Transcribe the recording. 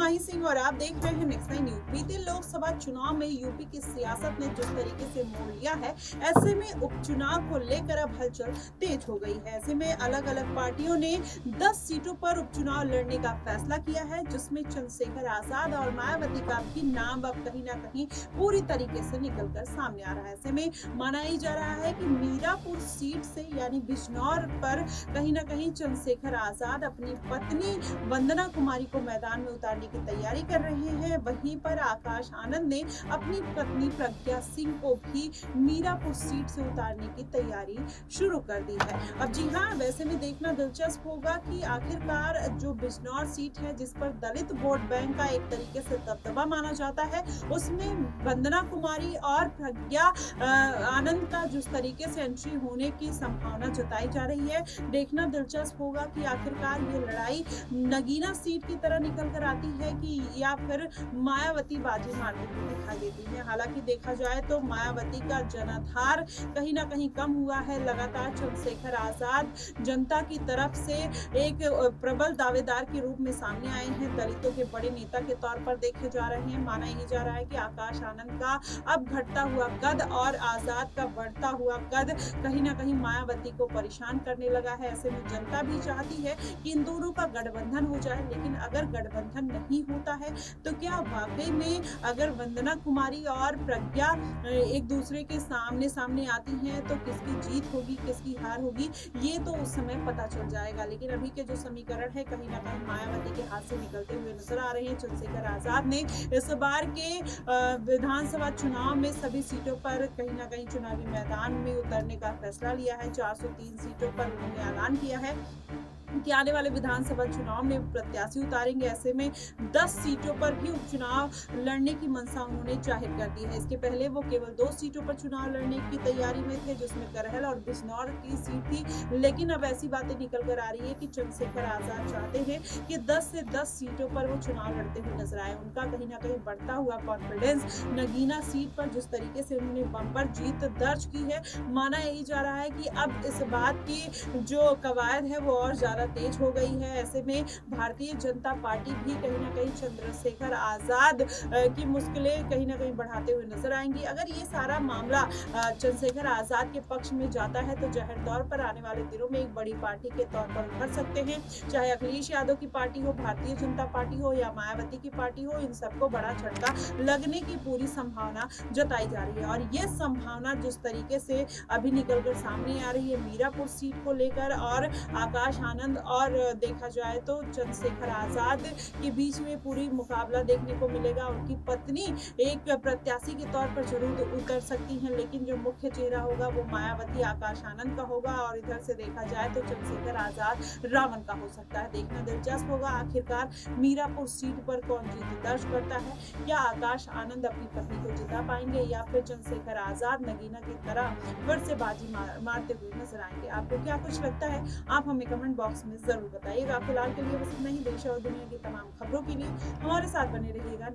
माही सिंह और आप देख रहे हैं नेक्स्ट न्यूज। बीते लोकसभा चुनाव में यूपी की सियासत ने जिस तरीके से मोड़ लिया है, ऐसे में उपचुनाव को लेकर अब हलचल तेज हो गई है। ऐसे में अलग अलग पार्टियों ने 10 सीटों पर उपचुनाव लड़ने का फैसला किया है, जिसमें चंद्रशेखर आजाद और मायावती का भी नाम अब कहीं ना कहीं पूरी तरीके से निकलकर सामने आ रहा है। ऐसे में माना ही जा रहा है कि मीरापुर सीट से यानी बिजनौर पर कहीं ना कहीं चंद्रशेखर आजाद अपनी पत्नी वंदना कुमारी को मैदान में उतारने की तैयारी कर रहे हैं। वहीं पर आकाश आनंद ने अपनी पत्नी प्रज्ञा सिंह को भी मीरापुर सीट से उतारने की तैयारी शुरू कर दी है। अब जी हाँ, वैसे में देखना दिलचस्प होगा कि आखिरकार जो बिजनौर सीट है, जिस पर दलित वोट बैंक का एक तरीके से दबदबा माना जाता है, उसमें वंदना कुमारी और प्रज्ञा आनंद का जिस तरीके से एंट्री होने की संभावना जताई जा रही है, देखना दिलचस्प होगा कि आखिरकार ये लड़ाई नगीना सीट की तरह निकल कर आती है कि या फिर मायावती बाजी मारती हुई दिखाई देती है। हालांकि देखा जाए तो मायावती का जनाधार कहीं ना कहीं कम हुआ है। लगातार चंद्रशेखर आजाद जनता की तरफ से एक प्रबल दावेदार के रूप में सामने आए हैं, दलितों के बड़े नेता के तौर पर देखे जा रहे हैं। माना ही जा रहा है कि आकाश आनंद का अब घटता हुआ कद और आजाद का बढ़ता हुआ कद कहीं ना कहीं मायावती को परेशान करने लगा है। ऐसे में जनता भी चाहती है कि इन दोनों का गठबंधन हो जाए, लेकिन अगर गठबंधन नहीं होता है तो क्या वाकई में अगर वंदना कुमारी और प्रज्ञा एक दूसरे के सामने सामने आती हैं तो किसकी जीत होगी, किसकी हार होगी, ये तो उस समय पता चल जाएगा। लेकिन अभी के जो समीकरण है कहीं ना कहीं मायावती के हाथ से निकलते हुए नजर आ रहे हैं। चंद्रशेखर आजाद ने इस बार के विधानसभा चुनाव में सभी सीटों पर कहीं ना कहीं चुनावी मैदान में उतरने का फैसला लिया है। 403 सीटों पर उन्होंने ऐलान किया है कि आने वाले विधानसभा चुनाव में प्रत्याशी उतारेंगे। ऐसे में 10 सीटों पर भी उपचुनाव लड़ने की मंशा उन्होंने जाहिर कर दी है। इसके पहले वो केवल 2 सीटों पर चुनाव लड़ने की तैयारी में थे, जिसमें करहल और बिजनौर की सीट थी। लेकिन अब ऐसी बातें निकल कर आ रही है कि चंद्रशेखर आजाद चाहते हैं कि 10 से 10 सीटों पर वो चुनाव लड़ते हुए नजर आए। उनका कहीं ना कहीं बढ़ता हुआ कॉन्फिडेंस नगीना सीट पर जिस तरीके से उन्होंने बम्पर जीत दर्ज की है, माना यही जा रहा है कि अब इस बात की जो कवायद है वो और ज्यादा तेज हो गई है। ऐसे में भारतीय जनता पार्टी भी कहीं ना कहीं चंद्रशेखर आजाद की मुश्किलें कहीं ना कहीं बढ़ाते हुए नजर आएंगी। अगर ये सारा मामला चंद्रशेखर आजाद के पक्ष में जाता है तो जाहिर तौर पर आने वाले दिनों में एक बड़ी पार्टी के तौर पर उभर सकते हैं। चाहे अखिलेश यादव की पार्टी हो, भारतीय जनता पार्टी हो या मायावती की पार्टी हो, इन सबको बड़ा झटका लगने की पूरी संभावना जताई जा रही है। और ये संभावना जिस तरीके से अभी निकलकर सामने आ रही है मीरापुर सीट को लेकर और आकाश आनंद और देखा जाए तो चंद्रशेखर आजाद के बीच में पूरी मुकाबला देखने को मिलेगा। उनकी पत्नी एक प्रत्याशी के तौर पर जरूर उतर सकती हैं, लेकिन जो मुख्य चेहरा होगा वो मायावती आकाश आनंद का होगा और इधर से देखा जाए तो चंद्रशेखर आजाद रावण का हो सकता है। देखना दिलचस्प होगा आखिरकार मीरापुर सीट पर कौन जीत दर्ज करता है। क्या आकाश आनंद अपनी पत्नी को जिता पाएंगे या फिर चंद्रशेखर आजाद नगीना की तरह फिर से बाजी मारते हुए नजर आएंगे। आपको क्या कुछ लगता है, आप हमें कमेंट बॉक्स में जरूर बताइएगा। फिलहाल के लिए बस इतना ही। देश और दुनिया की तमाम खबरों के लिए हमारे साथ बने रहिएगा।